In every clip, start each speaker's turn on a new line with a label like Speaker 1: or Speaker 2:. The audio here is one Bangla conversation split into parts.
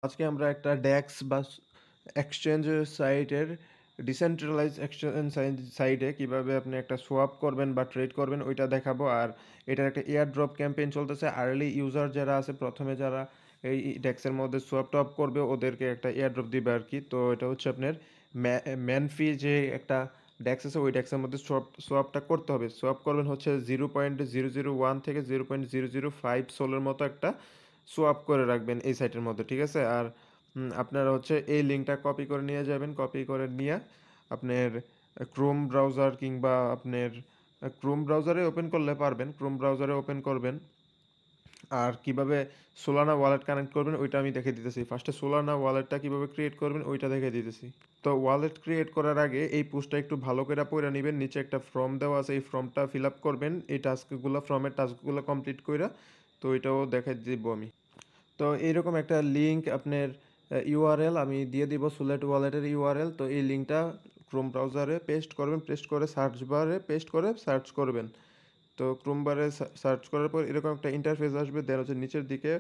Speaker 1: আজকে আমরা একটা ডেক্স বা এক্সচেঞ্জ সাইটের ডিসেন্ট্রালাইজ এক্সচেঞ্জ সাইটে কিভাবে আপনি একটা সোয়াপ করবেন বা ট্রেড করবেন ওইটা দেখাবো। আর এটার একটা এয়ার ড্রপ ক্যাম্পেইন চলতেছে। আর্লি ইউজার যারা আছে, প্রথমে যারা এই ডেক্সের মধ্যে সোয়াপ টপ করবে ওদেরকে একটা এয়ার ড্রপ দিবে আর কি। তো এটা হচ্ছে আপনার ম্যানফি যে একটা ডেক্স আছে, ওই ডেক্সের মধ্যে সোয়াপটা করতে হবে। সোয়াপ করবেন হচ্ছে 0.001 থেকে 0.005 সোলের মতো একটা সোয়াপ করে রাখবেন এই সাইটের মধ্যে, ঠিক আছে? আর আপনারা হচ্ছে এই লিঙ্কটা কপি করে নিয়ে যাবেন। কপি করে নিয়ে আপনার ক্রোম ব্রাউজার কিংবা আপনার ক্রোম ব্রাউজারে ওপেন করলে পারবেন, ক্রোম ব্রাউজারে ওপেন করবেন। আর কিভাবে সোলানা ওয়ালেট কানেক্ট করবেন ওইটা আমি দেখে দিতেছি। ফার্স্টে সোলানা ওয়ালেটটা কিভাবে ক্রিয়েট করবেন ওইটা দেখে দিতেছি। তো ওয়ালেট ক্রিয়েট করার আগে এই পোস্টটা একটু ভালো করে পড়ে নেবেন। নিচে একটা ফর্ম দেওয়া আছে, এই ফর্মটা ফিল আপ করবেন। এই টাস্কগুলো, ফর্মের টাস্কগুলো কমপ্লিট করে তো এটাও দেখাই দিব আমি। তো এইরকম একটা লিঙ্ক আপনার ইউআরএল আমি দিয়ে দিব, সুলেট ওয়ালেটের ইউআরএল। তো এই লিঙ্কটা ক্রোম ব্রাউজারে পেস্ট করবেন, পেস্ট করে সার্চ বারে পেস্ট করে সার্চ করবেন। তো ক্রোম বারে সার্চ করার পর এরকম একটা ইন্টারফেস আসবে। দেন হচ্ছে নিচের দিকে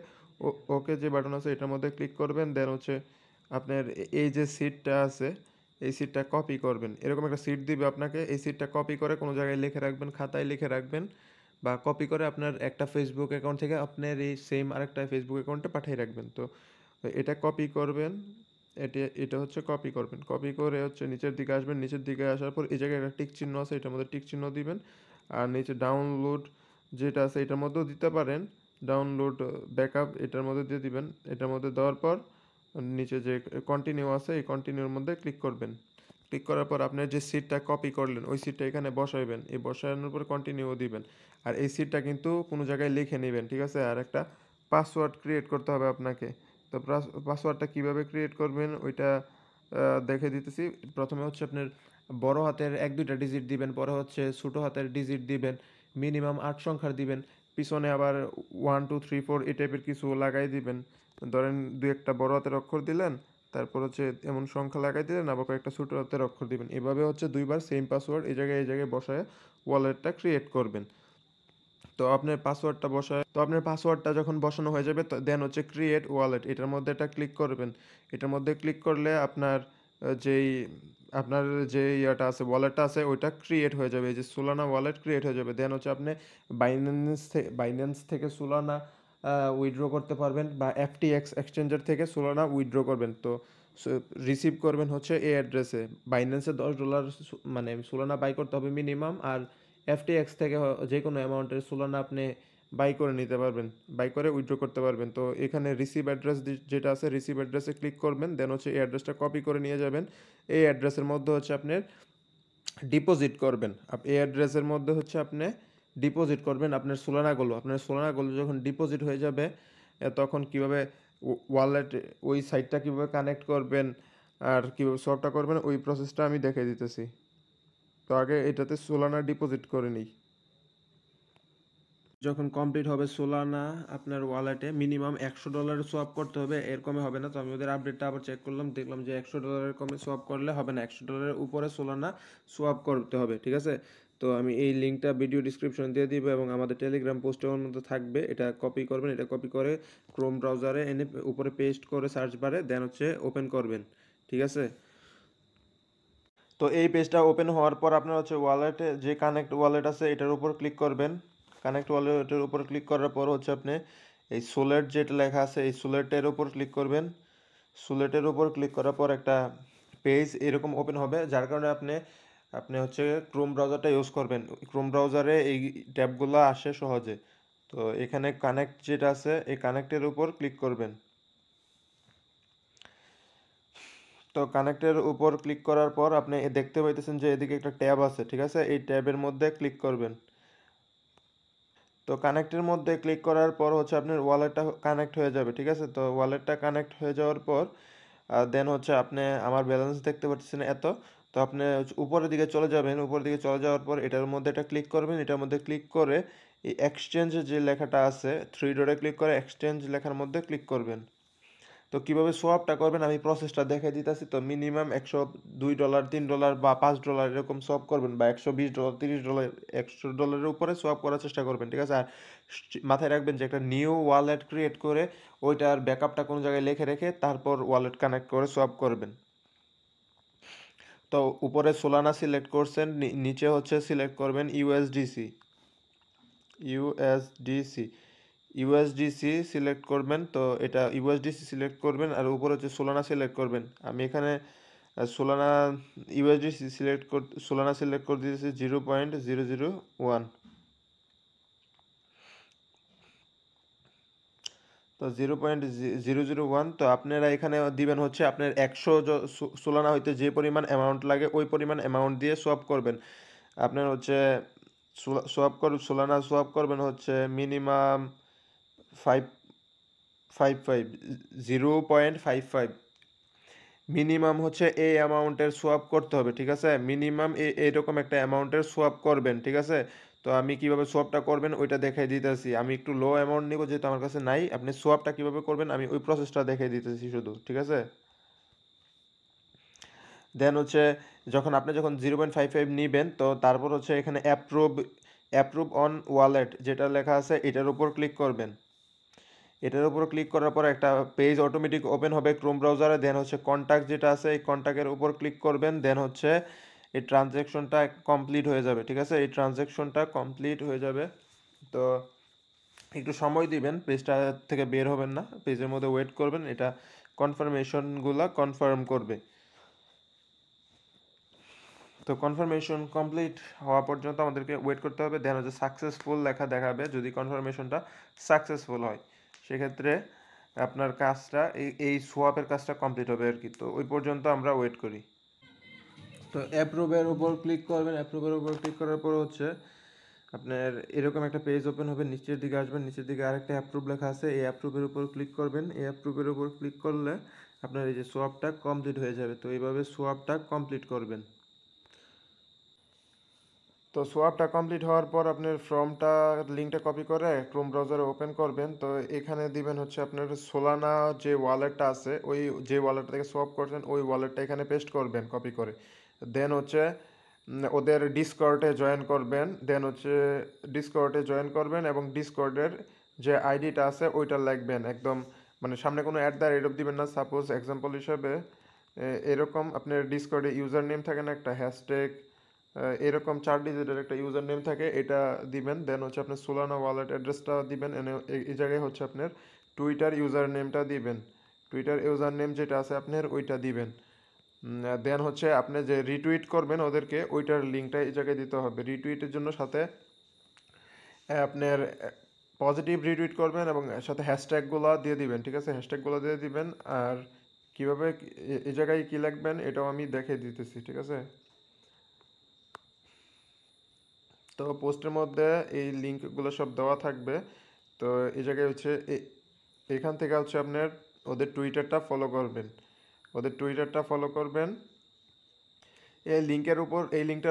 Speaker 1: ওকে যে বাটন আছে এটার মধ্যে ক্লিক করবেন। দেন হচ্ছে আপনার এই যে সিটটা আছে এই সিটটা কপি করবেন। এরকম একটা সিট দিবে আপনাকে, এই সিটটা কপি করে কোনো জায়গায় লিখে রাখবেন, খাতায় লিখে রাখবেন, বা কপি করে আপনার একটা ফেসবুক অ্যাকাউন্ট থেকে আপনার এই সেম আরেকটা ফেসবুক অ্যাকাউন্টে পাঠিয়ে রাখবেন। তো এটা কপি করবেন, এটা এটা হচ্ছে কপি করবেন। কপি করে হচ্ছে নিচের দিকে আসবেন, নিচের দিকে আসার পর এই জায়গায় একটা টিক চিহ্ন আছে, এটার মধ্যে টিক চিহ্ন দিবেন। আর নিচে ডাউনলোড যেটা আছে এটার মধ্যেও দিতে পারেন, ডাউনলোড ব্যাকআপ এটার মধ্যে দিয়ে দিবেন। এটার মধ্যে দেওয়ার পর নিচে যে কন্টিনিউ আছে এই কন্টিনিউর মধ্যে ক্লিক করবেন। ক্লিক করার পর আপনার যে সিটটা কপি করলেন ওই সিটটা এখানে বসাইবেন। এই বসানোর পর কন্টিনিউ দিবেন। আর এই সিটটা কিন্তু কোনো জায়গায় লিখে নেবেন, ঠিক আছে? আর একটা পাসওয়ার্ড ক্রিয়েট করতে হবে আপনাকে। তো পাসওয়ার্ডটা কিভাবে ক্রিয়েট করবেন ওইটা দেখে দিতেছি। প্রথমে হচ্ছে আপনার বড় হাতের 1-2টা ডিজিট দিবেন, পরে হচ্ছে ছোটো হাতের ডিজিট দিবেন, মিনিমাম 8 সংখ্যার দিবেন, পিছনে আবার 1 2 3 4 এই টাইপের কিছু লাগাই দিবেন। ধরেন 2-1টা বড় হাতের অক্ষর দিলেন, তারপর হচ্ছে এমন সংখ্যা লাগাই দিলেন, আবার কয়েকটা ছোটো হাতের অক্ষর দিবেন। এভাবে হচ্ছে দুইবার সেম পাসওয়ার্ড এই জায়গায় বসায় ওয়ালেটটা ক্রিয়েট করবেন। তো আপনার পাসওয়ার্ডটা যখন বসানো হয়ে যাবে দেন হচ্ছে ক্রিয়েট ওয়ালেট, এটার মধ্যে এটা ক্লিক করবেন। এটার মধ্যে ক্লিক করলে যেই আপনার যে ইয়াটা আছে, ওয়ালেটটা আছে, ওইটা ক্রিয়েট হয়ে যাবে। এই যে সোলানা ওয়ালেট ক্রিয়েট হয়ে যাবে। দেন হচ্ছে আপনি বাইন্যান্স থেকে সোলানা উইথড্র করতে পারবেন, বা এফটিএক্স এক্সচেঞ্জার থেকে সোলানা উইথড্র করবেন। তো রিসিভ করবেন হচ্ছে এই অ্যাড্রেসে। বাইন্যান্সে $10 মানে সোলানা বাই করতে হবে মিনিমাম। আর এফটিএক্স থেকে যে কোনো অ্যামাউন্টের সোলানা আপনি বাই করে নিতে পারবেন, বাই করে উইথড্র করতে পারবেন। তো এখানে রিসিভ অ্যাড্রেস যেটা আছে রিসিভ অ্যাড্রেসে ক্লিক করবেন। দেন হচ্ছে এই অ্যাড্রেসটা কপি করে নিয়ে যাবেন। এই অ্যাড্রেসের মধ্যে হচ্ছে আপনার ডিপোজিট করবেন। এই অ্যাড্রেসের মধ্যে হচ্ছে আপনি ডিপোজিট করবেন আপনার সোলানাগুলো যখন ডিপোজিট হয়ে যাবে তখন কিভাবে ওয়ালেট ওই সাইটটা কিভাবে কানেক্ট করবেন আর কিভাবে সফটটা করবেন ওই প্রসেসটা আমি দেখিয়ে দিতেছি। তো আগে এটাতে সোলানা ডিপোজিট করে নিই। যখন কমপ্লিট হবে সোলানা আপনার ওয়ালেটে মিনিমাম $100 সোয়াপ করতে হবে, এর কমে হবে না। তো আমি ওদের আপডেটটা আবার চেক করলাম, দেখলাম যে $100 কমে সোয়াপ করলে হবে না, $100 উপরে সোলানা সোয়াপ করতে হবে, ঠিক আছে? তো আমি এই লিঙ্কটা ভিডিও ডিসক্রিপশন দিয়ে দিব এবং আমাদের টেলিগ্রাম পোস্টের মধ্যে থাকবে। এটা কপি করবেন, এটা কপি করে ক্রোম ব্রাউজারে এনে উপরে পেস্ট করে সার্চ বারে দেন হচ্ছে ওপেন করবেন, ঠিক আছে? তো এই পেজটা ওপেন হওয়ার পর আপনার হচ্ছে ওয়ালেটে যে কানেক্ট ওয়ালেট আছে এটার উপর ক্লিক করবেন। কানেক্ট ওয়ালেটের উপর ক্লিক করার পর হচ্ছে আপনি এই সোলেট যেটা লেখা আছে এই সোলেটের উপর ক্লিক করবেন। সোলেটের উপর ক্লিক করার পর একটা পেজ এরকম ওপেন হবে, যার কারণে আপনি আপনি হচ্ছে ক্রোম ব্রাউজারটা ইউজ করবেন। ক্রোম ব্রাউজারে এই ট্যাবগুলো আসে সহজে। তো এখানে কানেক্ট যেটা আছে এই কানেক্টের উপর ক্লিক করবেন। তো কানেক্টের উপর ক্লিক করার পর আপনি দেখতে পাইতেছেন যে এদিকে একটা ট্যাব আছে, ঠিক আছে? এই ট্যাবের মধ্যে ক্লিক করবেন। তো কানেক্টের মধ্যে ক্লিক করার পর হচ্ছে আপনার ওয়ালেটটা কানেক্ট হয়ে যাবে, ঠিক আছে? তো ওয়ালেটটা কানেক্ট হয়ে যাওয়ার পর দেন হচ্ছে আপনি আমার ব্যালেন্স দেখতে পাচ্ছেন এত। তো আপনি উপরের দিকে চলে যাবেন, উপরের দিকে চলে যাওয়ার পর এটার মধ্যে এটা ক্লিক করবেন। এটার মধ্যে ক্লিক করে এই এক্সচেঞ্জ যে লেখাটা আছে 3 ডটে ক্লিক করে এক্সচেঞ্জ লেখার মধ্যে ক্লিক করবেন। তো কিভাবে সোয়াপটা করবেন আমি প্রসেসটা দেখাই দিতেছি। তো মিনিমাম $102 $3 বা $5 এরকম সোয়াপ করবেন, বা $120 $30 $100 উপরে সোয়াপ করার চেষ্টা করবেন, ঠিক আছে? আর মাথায় রাখবেন যে একটা নিউ ওয়ালেট ক্রিয়েট করে ওইটার ব্যাকআপটা কোনো জায়গায় লিখে রেখে তারপর ওয়ালেট কানেক্ট করে সোয়াপ করবেন। তো উপরে সোলানা সিলেক্ট করছেন, নিচে হচ্ছে সিলেক্ট করবেন ইউএসডিসি। ইউএসডিসি ইউএসডিসি সিলেক্ট করবেন। তো এটা ইউএসডিসি সিলেক্ট করবেন আর উপরে হচ্ছে সোলানা সিলেক্ট করবেন। আমি এখানে সোলানা ইউএসডিসি সোলানা সিলেক্ট করে দিয়েছি 0.001। তো 0.001। তো আপনারা এখানে দিবেন হচ্ছে আপনার 100 সোলানা হইতে যে পরিমাণ অ্যামাউন্ট লাগে ওই পরিমাণ অ্যামাউন্ট দিয়ে সোয়াপ করবেন। আপনার হচ্ছে সোলানা সোয়াপ করবেন হচ্ছে মিনিমাম 555 0.55। মিনিমাম হচ্ছে এই অ্যামাউন্টের সোয়াপ করতে হবে, ঠিক আছে? মিনিমাম এইরকম একটা অ্যামাউন্টের সোয়াপ করবেন, ঠিক আছে? তো আমি কিভাবে সোয়াপটা করবেন ওইটা দেখাই দিতেছি। আমি একটু লো অ্যামাউন্ট নিব যেহেতু আমার কাছে নাই। আপনি সোয়াপটা কিভাবে করবেন আমি ওই প্রসেসটা দেখাই দিতেছি শুধু, ঠিক আছে? দেন হচ্ছে যখন 0.55 নিবেন তো তারপর হচ্ছে এখানে অ্যাপ্রুভ অন ওয়ালেট যেটা লেখা আছে এটার উপর ক্লিক করবেন। এটার উপর ক্লিক করার পর একটা পেজ অটোমেটিক ওপেন হবে ক্রোম ব্রাউজারে। দেন হচ্ছে কন্ট্যাক্ট যেটা আছে এই কন্ট্যাক্টের উপর ক্লিক করবেন। দেন হচ্ছে এই ট্রানজ্যাকশনটা কমপ্লিট হয়ে যাবে, ঠিক আছে? এই ট্রানজ্যাকশনটা কমপ্লিট হয়ে যাবে। তো একটু সময় দিবেন, পেজটা থেকে বের হবেন না, পেজের মধ্যে ওয়েট করবেন, এটা কনফার্মেশনগুলো কনফার্ম করবে। তো কনফার্মেশন কমপ্লিট হওয়া পর্যন্ত আমাদেরকে ওয়েট করতে হবে। দেন হচ্ছে সাকসেসফুল লেখা দেখাবে। যদি কনফার্মেশনটা সাকসেসফুল হয় সেক্ষেত্রে আপনার কাজটা এই সোয়াপের কাজটা কমপ্লিট হবে আর কি। তো ওই পর্যন্ত আমরা ওয়েট করি। তো অ্যাপ্রুভের উপর ক্লিক করবেন। অ্যাপ্রুভের উপর ক্লিক করার পর হচ্ছে আপনার এরকম একটা পেজ ওপেন হবে। নিচের দিকে আসবেন, নিচের দিকে আরেকটা অ্যাপ্রুভ লেখা আছে, এই অ্যাপ্রুভের উপর ক্লিক করবেন। এই অ্যাপ্রুভের উপর ক্লিক করলে আপনার এই যে সোয়াপটা কমপ্লিট হয়ে যাবে। তো এইভাবে সোয়াপটা কমপ্লিট করবেন। তো সোয়াপটা কমপ্লিট হওয়ার পর আপনার ফর্মটা লিঙ্কটা কপি করে ক্রোম ব্রাউজারে ওপেন করবেন। তো এখানে দিবেন হচ্ছে আপনার সোলানা যে ওয়ালেটটা আছে ওই যে ওয়ালেট থেকে সোয়াপ করছেন ওই ওয়ালেটটা এখানে পেস্ট করবেন কপি করে। দেন হচ্ছে ওদের ডিসকর্ডে জয়েন করবেন। দেন হচ্ছে ডিসকর্ডে জয়েন করবেন এবং ডিসকর্ডের যে আইডিটা আছে ওইটা লিখবেন একদম, মানে সামনে কোনো অ্যাট দ্য রেট অফ দিবেন না। সাপোজ এক্সাম্পল হিসেবে এরকম আপনার ডিসকর্ডে ইউজার নেম থাকে না একটা হ্যাশট্যাগ, এরকম 4 ডিজিটের একটা ইউজার নেম থাকে, এটা দিবেন। দেন হচ্ছে আপনার সোলানা ওয়ালেট অ্যাড্রেসটা দিবেন। এই জায়গায় হচ্ছে আপনার টুইটার ইউজার নেমটা দিবেন। টুইটার ইউজার নেম যেটা আছে আপনার ওইটা দিবেন। দেন হচ্ছে আপনি যে রিটুইট করবেন ওদেরকে ওইটার লিঙ্কটা এই জায়গায় দিতে হবে। রিটুইটের জন্য সাথে আপনার পজিটিভ রিটুইট করবেন এবং সাথে হ্যাশট্যাগুলো দিয়ে দিবেন, ঠিক আছে? হ্যাশট্যাগুলো দিয়ে দিবেন। আর কিভাবে এই জায়গায় কি লিখবেন এটাও আমি দেখে দিতেছি, ঠিক আছে? তো পোস্টের মধ্যে এই লিঙ্কগুলো সব দেওয়া থাকবে। তো এই জায়গায় হচ্ছে এখান থেকে হচ্ছে আপনার ওদের টুইটারটা ফলো করবেন। ওদের টুইটারটা ফলো করবেন। এই লিঙ্কটার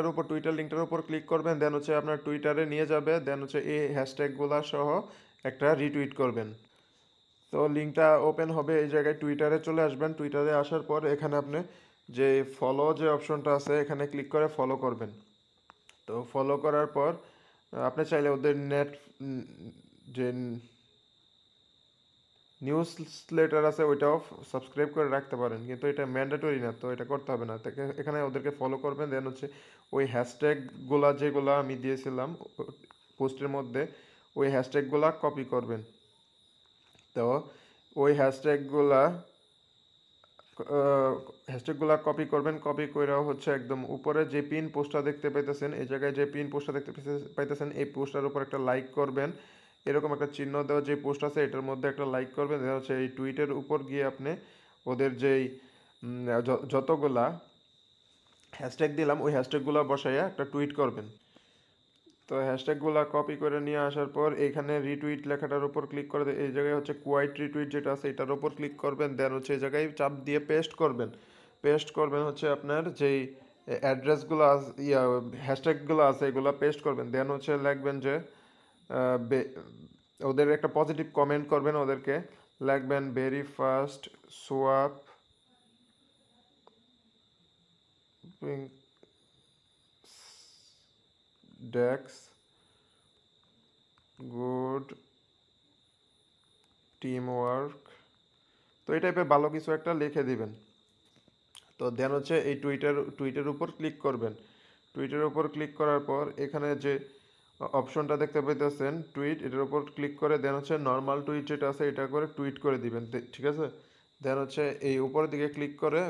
Speaker 1: উপর টুইটার লিঙ্কটার উপর ক্লিক করবেন। দেন হচ্ছে আপনার টুইটারে নিয়ে যাবে। দেন হচ্ছে এই হ্যাশট্যাগুলো সহ একটা রিটুইট করবেন। তো লিঙ্কটা ওপেন হবে, এই জায়গায় টুইটারে চলে আসবেন। টুইটারে আসার পর এখানে আপনি যে ফলো যে অপশনটা আছে এখানে ক্লিক করে ফলো করবেন। তো ফলো করার পর আপনি চাইলে ওদের যে নিউজ লেটার আছে ওইটাও সাবস্ক্রাইব করে রাখতে পারেন, কিন্তু এটা ম্যান্ডেটরি না, তো এটা করতে হবে না। এখানে ওদেরকে ফলো করবেন। দেন হচ্ছে ওই হ্যাশট্যাগুলা যেগুলো আমি দিয়েছিলাম পোস্টের মধ্যে ওই হ্যাশট্যাগুলা কপি করবেন। তো ওই হ্যাশট্যাগুলা কপি করবেন। কপি করে হচ্ছে একদম উপরে যে পিন পোস্টটা দেখতে পাইতেছেন এই জায়গায় যে পিন পোস্টটা দেখতে পাইতেছেন এই পোস্টটার উপর একটা লাইক করবেন। এরকম একটা চিহ্ন দেওয়া যে পোস্ট আছে এটার মধ্যে একটা লাইক করবেন। দেখা হচ্ছে এই টুইটের উপর গিয়ে আপনি ওদের যেই যতগুলা হ্যাশট্যাগ দিলাম ওই হ্যাশট্যাগুলা বসাইয়া একটা টুইট করবেন। তো হ্যাশট্যাগুলা কপি করে নিয়ে আসার পর এইখানে রিটুইট লেখাটার উপর ক্লিক করে এই জায়গায় হচ্ছে কোয়াইট রিটুইট যেটা আছে এটার উপর ক্লিক করবেন। দেন হচ্ছে এই জায়গায় চাপ দিয়ে পেস্ট করবেন। পেস্ট করবেন হচ্ছে আপনার যেই অ্যাড্রেসগুলো হ্যাশট্যাগুলো আছে এগুলো পেস্ট করবেন। দেন হচ্ছে লিখবেন যে ওদের একটা পজিটিভ কমেন্ট করবেন। ওদেরকে লিখবেন ভেরি ফার্স্ট সোয়াপ ডেক্স গুড টিম ওয়ার্ক, তো এই টাইপের ভালো কিছু একটা লিখে দিবেন। তো দেন হচ্ছে এই টুইটের উপর ক্লিক করবেন। টুইটের উপর ক্লিক করার পর এখানে যে অপশনটা দেখতে পাইতেছেন টুইট, এটার উপর ক্লিক করে দেন হচ্ছে নর্মাল টুইট যেটা আছে এটা করে টুইট করে দিবেন, ঠিক আছে। দেন হচ্ছে এই উপরের দিকে ক্লিক করে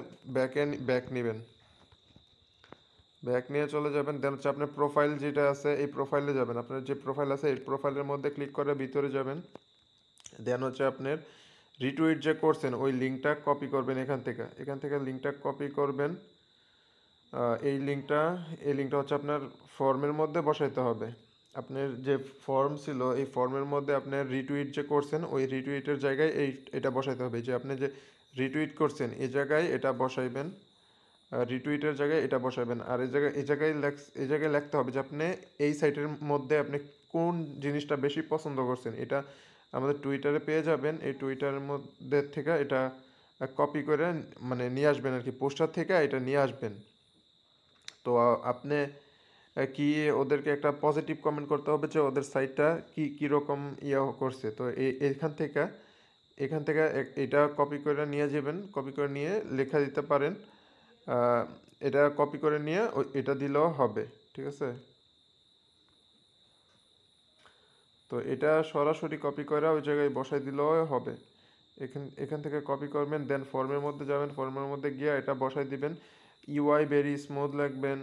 Speaker 1: ব্যাক নেবেন, ব্যাক নিয়ে চলে যাবেন। দেন হচ্ছে আপনার প্রোফাইল যেটা আছে এই প্রোফাইলে যাবেন, আপনার যে প্রোফাইল আছে এই প্রোফাইলের মধ্যে ক্লিক করে ভিতরে যাবেন। দেন হচ্ছে আপনার রিটুইট যে করছেন ওই লিঙ্কটা কপি করবেন, এখান থেকে লিঙ্কটা কপি করবেন। এই লিঙ্কটা হচ্ছে আপনার ফর্মের মধ্যে বসাইতে হবে। আপনার যে ফর্ম ছিল এই ফর্মের মধ্যে আপনার রিটুইট যে করছেন ওই রিটুইটের জায়গায় এটা বসাইতে হবে, যে আপনি যে রিটুইট করছেন এই জায়গায় এটা বসাইবেন, রিটুইটের জায়গায় এটা বসাবেন। আর এই জায়গায় লিখতে হবে যে আপনি এই সাইটের মধ্যে আপনি কোন জিনিসটা বেশি পছন্দ করছেন, এটা আমাদের টুইটারে পেয়ে যাবেন। এই টুইটারের মধ্যে থেকে এটা কপি করে মানে নিয়ে আসবেন আর কি, পোস্টার থেকে এটা নিয়ে আসবেন। তো আপনি কি ওদেরকে একটা পজিটিভ কমেন্ট করতে হবে যে ওদের সাইটটা কীরকম করছে। তো এখান থেকে এটা কপি করে নিয়ে যাবেন, কপি করে নিয়ে লেখা দিতে পারেন। এটা কপি করে নিয়ে এটা দিলেও হবে, ঠিক আছে। তো এটা সরাসরি কপি করে ওই জায়গায় বসাই দিলেও হবে। এখান থেকে কপি করবেন, দেন ফর্মের মধ্যে যাবেন, ফর্মের মধ্যে গিয়ে এটা বসাই দিবেন। ইউআই ভেরি স্মুথ লিখবেন,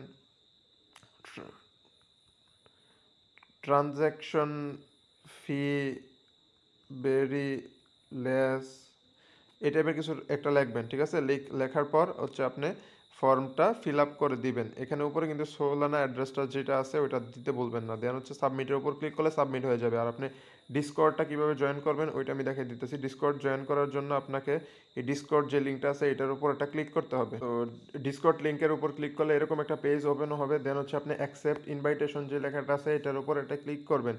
Speaker 1: ট্রানজ্যাকশন ফি ভেরি লেস, এই টাইপের কিছু একটা লিখবেন, ঠিক আছে। লেখার পর হচ্ছে আপনি ফর্মটা ফিল আপ করে দিবেন। এখানে উপরে কিন্তু সোলানা অ্যাড্রেসটা যেটা আছে ওইটা দিতে বলবেন না। দেন হচ্ছে সাবমিটের উপর ক্লিক করলে সাবমিট হয়ে যাবে। আর আপনি ডিসকর্ডটা কীভাবে জয়েন করবেন ওইটা আমি দেখিয়ে দিতেছি। ডিসকর্ড জয়েন করার জন্য আপনাকে এই ডিসকর্ড যে লিঙ্কটা আছে এটার উপর একটা ক্লিক করতে হবে। তো ডিসকর্ড লিঙ্কের উপর ক্লিক করলে এরকম একটা পেজ ওপেন হবে। দেন হচ্ছে আপনি অ্যাকসেপ্ট ইনভাইটেশন যে লেখাটা আছে এটার উপর একটা ক্লিক করবেন।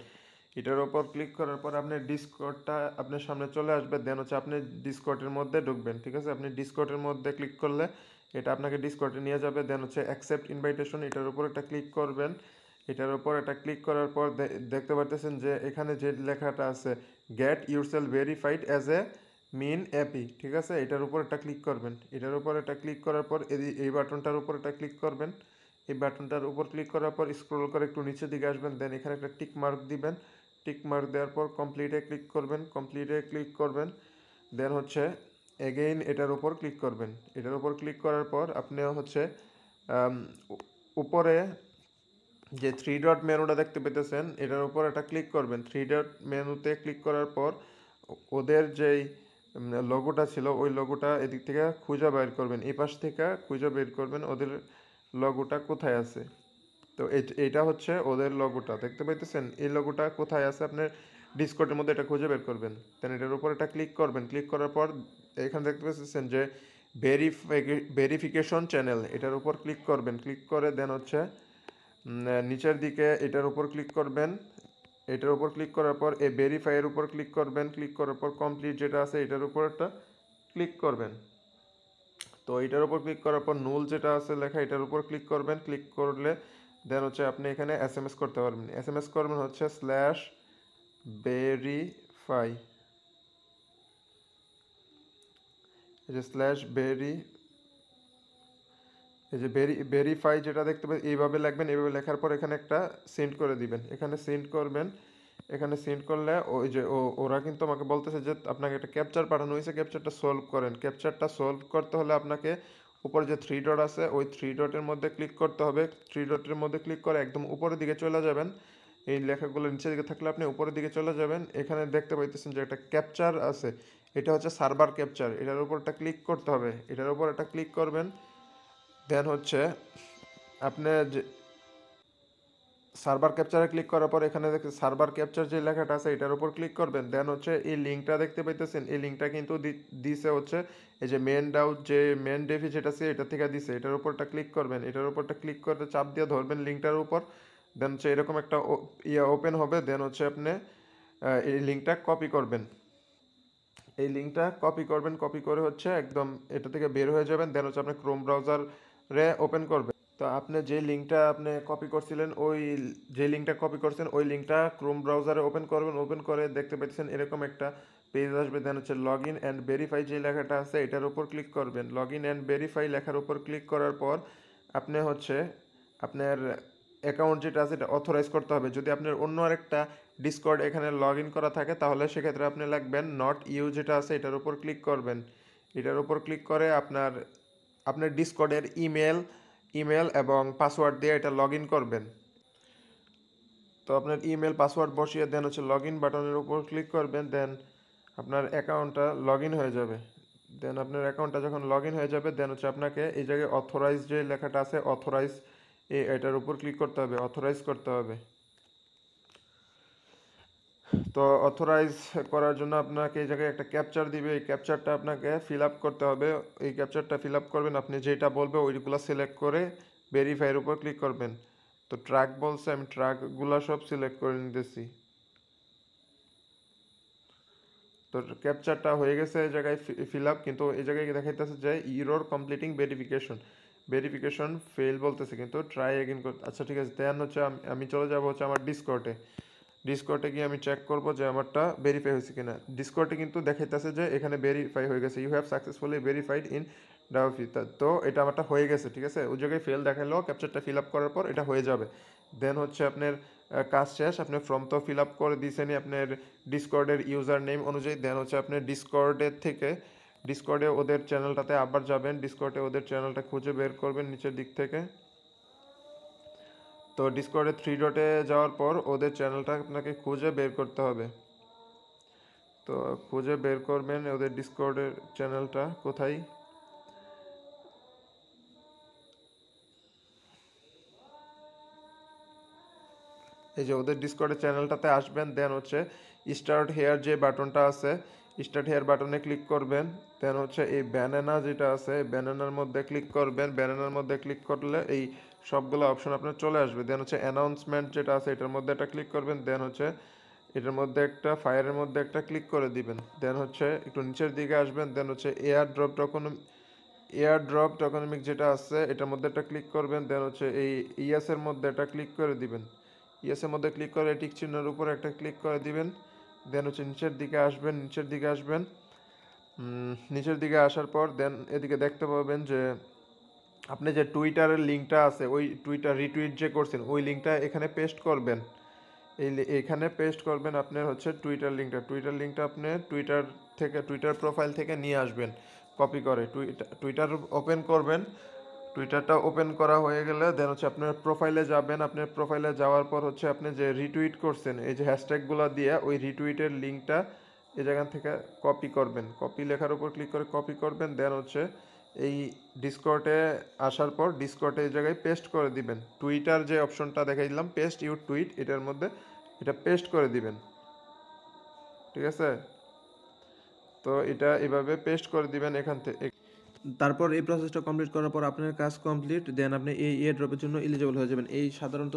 Speaker 1: এটার উপর ক্লিক করার পর আপনার ডিসকর্ডটা আপনার সামনে চলে আসবে। দেন হচ্ছে আপনি ডিসকর্ডের মধ্যে ঢুকবেন, ঠিক আছে। আপনি ডিসকর্ডের মধ্যে ক্লিক করলে এটা আপনাকে ডিসকর্ডে নিয়ে যাবে। দেন হচ্ছে অ্যাকসেপ্ট ইনভাইটেশন, এটার উপর একটা ক্লিক করবেন। এটার উপর একটা ক্লিক করার পর দেখতে পারতেছেন যে এখানে যে লেখাটা আছে get yourself verified as a mean API, ঠিক আছে। এটার উপর একটা ক্লিক করবেন। এটার উপর একটা ক্লিক করার পর এই বাটনটার উপর একটা ক্লিক করবেন। এই বাটনটার উপর ক্লিক করার পর স্ক্রল করে একটু নিচের দিকে আসবেন। দেন এখানে একটা টিক মার্ক দিবেন। টিক মার্ক দেওয়ার পর কমপ্লিটে ক্লিক করবেন। দেন হচ্ছে এগেইন এটার উপর ক্লিক করবেন। এটার উপর ক্লিক করার পর আপনি হচ্ছে উপরে যে থ্রি ডট মেনুটা দেখতে পেতেছেন এটার উপর একটা ক্লিক করবেন। থ্রি ডট মেনুতে ক্লিক করার পর ওদের যেই লোগোটা ছিল ওই লোগোটা এদিক থেকে খুঁজে বের করবেন, এই পাশ থেকে খুঁজে বের করবেন ওদের লোগোটা কোথায় আছে। তো এটা হচ্ছে ওদের লোগোটা দেখতে পাইতেছেন, এই লোগোটা কোথায় আছে আপনার ডিসকর্ডের মধ্যে এটা খুঁজে বের করবেন। দেন এটার উপর এটা ক্লিক করবেন। ক্লিক করার পর এখানে দেখতে পাচ্ছেন যে ভেরিফিকেশন চ্যানেল, এটার উপর ক্লিক করবেন। ক্লিক করে দেন হচ্ছে নিচের দিকে এটার উপর ক্লিক করবেন। এটার উপর ক্লিক করার পর এই ভেরিফাইয়ের উপর ক্লিক করবেন। ক্লিক করার পর কমপ্লিট যেটা আছে এটার উপর একটা ক্লিক করবেন। তো এটার উপর ক্লিক করার পর নুল যেটা আছে লেখা এটার উপর ক্লিক করবেন। ক্লিক করলে দেন হচ্ছে আপনি এখানে এসএমএস করতে পারবেন। এসএমএস করবেন হচ্ছে /verify, এই যে ভেরিফাই যেটা দেখতে পাবেন এইভাবে লিখবেন। এইভাবে লেখার পর এখানে একটা সেন্ড করে দিবেন। এখানে সেন্ড করবেন। এখানে সেন্ড করলে ওই যে ওরা কিন্তু আমাকে বলতেছে যে আপনাকে একটা ক্যাপচার পাঠানো হয়েছে, ক্যাপচারটা সলভ করেন। ক্যাপচারটা সলভ করতে হলে আপনাকে উপরে যে থ্রি ডট আছে ওই থ্রি ডটের মধ্যে ক্লিক করতে হবে। থ্রি ডটের মধ্যে ক্লিক করে একদম উপরের দিকে চলে যাবেন। এই লেখাগুলো নিচের দিকে থাকলে আপনি উপরের দিকে চলে যাবেন। এখানে দেখতে পাইতেছেন যে একটা ক্যাপচার আছে, এটা হচ্ছে সার্ভার ক্যাপচার। এটার উপর একটা ক্লিক করতে হবে। এটার উপর একটা ক্লিক করবেন। দেন হচ্ছে আপনি যে সার্ভার ক্যাপচারে ক্লিক করার পর এখানে দেখতে সার্ভার ক্যাপচার যে লেখাটা আছে এটার উপর ক্লিক করবেন। দেন হচ্ছে এই লিঙ্কটা দেখতে পাইতেছেন, এই লিঙ্কটা কিন্তু দিছে হচ্ছে এই যে মেন ডেভি যেটা আছে এটা থেকে দিছে। এটার উপরটা ক্লিক করবেন। এটার উপরটা ক্লিক করে চাপ দিয়ে ধরবেন লিঙ্কটার উপর। দেন হচ্ছে এরকম একটা ওপেন হবে। দেন হচ্ছে আপনি এই লিঙ্কটা কপি করবেন। এই লিঙ্কটা কপি করবেন, কপি করে হচ্ছে একদম এটা থেকে বের হয়ে যাবেন, দেন হচ্ছে আপনি ক্রোম ব্রাউজারে ওপেন করবেন। তো আপনি যে লিঙ্কটা আপনি কপি করছিলেন যে লিঙ্কটা কপি করছেন ওই লিঙ্কটা ক্রোম ব্রাউজারে ওপেন করবেন, ওপেন করে দেখতে পাচ্ছেন এরকম একটা পেজ আসবে, দেন হচ্ছে লগ ইন অ্যান্ড ভেরিফাই যে লেখাটা আছে এটার উপর ক্লিক করবেন। লগ ইন অ্যান্ড ভেরিফাই লেখার উপর ক্লিক করার পর আপনি হচ্ছে আপনার অ্যাকাউন্ট যেটা আছে এটা অথরাইজ করতে হবে। যদি আপনার অন্য আরেকটা ডিসকর্ড এখানে লগ ইন করা থাকে তাহলে সেক্ষেত্রে আপনি লিখবেন নট ইউ যেটা আছে এটার উপর ক্লিক করবেন। এটার উপর ক্লিক করে আপনার ডিসকর্ডের ইমেল এবং পাসওয়ার্ড দিয়ে এটা লগ ইন করবেন। তো আপনার ইমেল পাসওয়ার্ড বসিয়ে দেন হচ্ছে লগ ইন বাটনের উপর ক্লিক করবেন, দেন আপনার অ্যাকাউন্টটা লগ ইন হয়ে যাবে। দেন আপনার অ্যাকাউন্টটা যখন লগ ইন হয়ে যাবে দেন হচ্ছে আপনাকে এই জায়গায় অথরাইজ যে লেখাটা আছে অথরাইজ এটার উপর ক্লিক করতে হবে, অথরাইজ করতে হবে। তো অথরাইজ করার জন্য আপনাকে এই জায়গায় একটা ক্যাপচার দিবে, এই ক্যাপচারটা আপনাকে ফিল আপ করতে হবে। এই ক্যাপচারটা ফিল আপ করবেন, আপনি যেটা বলবে ওইগুলো সিলেক্ট করে ভেরিফাইয়ের উপর ক্লিক করবেন। তো ট্র্যাক বলছে, আমি ট্র্যাকগুলো সব সিলেক্ট করে নিতেছি। তো ক্যাপচারটা হয়ে গেছে এই জায়গায় ফিল আপ, কিন্তু এই জায়গায় দেখাইতেছে যে ইরর কমপ্লিটিং ভেরিফিকেশন ফেল বলতেছে, কিন্তু ট্রাই এগেন করতে। আচ্ছা ঠিক আছে, দেন হচ্ছে আমি চলে যাব হচ্ছে আমার ডিসকর্ডে গিয়ে আমি চেক করব যে আমারটা ভেরিফাই হয়েছে কিনা। ডিসকর্ডে কিন্তু দেখাইতেছে যে এখানে ভেরিফাই হয়ে গেছে, you have successfully verified in ডাউফি। তো এটা আমারটা হয়ে গেছে, ঠিক আছে। ওই জায়গায় ফেল দেখালো, ক্যাপচারটা ফিল আপ করার পর এটা হয়ে যাবে। দেন হচ্ছে আপনার কাজ শেষ, আপনি ফর্ম তো ফিল আপ করে দিয়েছেনই আপনার ডিসকর্ডের ইউজার নেম অনুযায়ী। দেন হচ্ছে আপনি ডিসকর্ডে ওদের চ্যানেলটাতে আবার যাবেন, ডিসকর্ডে ওদের চ্যানেলটা খুঁজে বের করবেন নিচের দিক থেকে। তো ডিসকর্ডে 3 ডটে যাওয়ার পর ওদের চ্যানেলটা আপনাকে খুঁজে বের করতে হবে। তো খুঁজে বের করবেন ওদের ডিসকর্ডের চ্যানেলটা কোথায়। এই যে ওদের ডিসকর্ডের চ্যানেলটাতে আসবেন, দেন হচ্ছে স্টার্ট হেয়ার যে বাটনটা আছে স্টার্ট হেয়ার বাটনে ক্লিক করবেন। দেন হচ্ছে এই ব্যানানা যেটা আছে ব্যানানার মধ্যে ক্লিক করবেন। ব্যানানার মধ্যে ক্লিক করলে এই সবগুলো অপশন আপনার চলে আসবে। দেন হচ্ছে অ্যানাউন্সমেন্ট যেটা আছে এটার মধ্যে একটা ক্লিক করবেন। দেন হচ্ছে এটার মধ্যে একটা ফায়ারের মধ্যে একটা ক্লিক করে দিবেন। দেন হচ্ছে একটু নিচের দিকে আসবেন, দেন হচ্ছে এয়ার ড্রপ টোকেনমিক যেটা আছে এটার মধ্যে একটা ক্লিক করবেন। দেন হচ্ছে এই ইএসের মধ্যে একটা ক্লিক করে দিবেন। ইয়েসের মধ্যে ক্লিক করে টিক চিহ্নের উপর একটা ক্লিক করে দিবেন। দেন হচ্ছে নিচের দিকে আসবেন, নিচের দিকে আসার পর দেন এদিকে দেখতে পাবেন যে আপনি যে টুইটারের লিঙ্কটা আছে ওই টুইটার রিটুইট যে করছেন ওই লিঙ্কটা এখানে পেস্ট করবেন। এখানে পেস্ট করবেন আপনার হচ্ছে টুইটার লিঙ্কটা আপনি টুইটার প্রোফাইল থেকে নিয়ে আসবেন কপি করে। টুইটার ওপেন করবেন। টুইটারটা ওপেন করা হয়ে গেলে দেন হচ্ছে আপনার প্রোফাইলে যাবেন। আপনার প্রোফাইলে যাওয়ার পর হচ্ছে আপনি যে রিটুইট করছেন এই যে হ্যাশট্যাগুলো দিয়ে ওই রিটুইটের লিঙ্কটা এই জায়গা থেকে কপি করবেন। কপি লেখার উপর ক্লিক করে কপি করবেন। দেন হচ্ছে এই ডিসকর্ডে আসার পর ডিসকর্ডে এই জায়গায় পেস্ট করে দিবেন। টুইটার যে অপশনটা দেখাই দিলাম পেস্ট ইউর টুইট, এটার মধ্যে এটা পেস্ট করে দিবেন, ঠিক আছে। তো এটা এভাবে পেস্ট করে দিবেন এখান থেকে। তারপর এই প্রসেসটা কমপ্লিট করার পর আপনার কাজ কমপ্লিট। দেন আপনি এই এয়ারড্রপের জন্য এলিজিবল হয়ে যাবেন। এই সাধারণত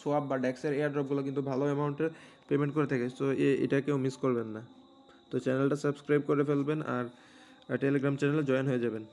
Speaker 1: সোয়াপ বা ডেক্সের এয়ারড্রপগুলো কিন্তু ভালো অ্যামাউন্টের পেমেন্ট করে থাকে, তো এটা কেউ মিস করবেন না। তো চ্যানেলটা সাবস্ক্রাইব করে ফেলবেন আর টেলিগ্রাম চ্যানেলে জয়েন হয়ে যাবেন।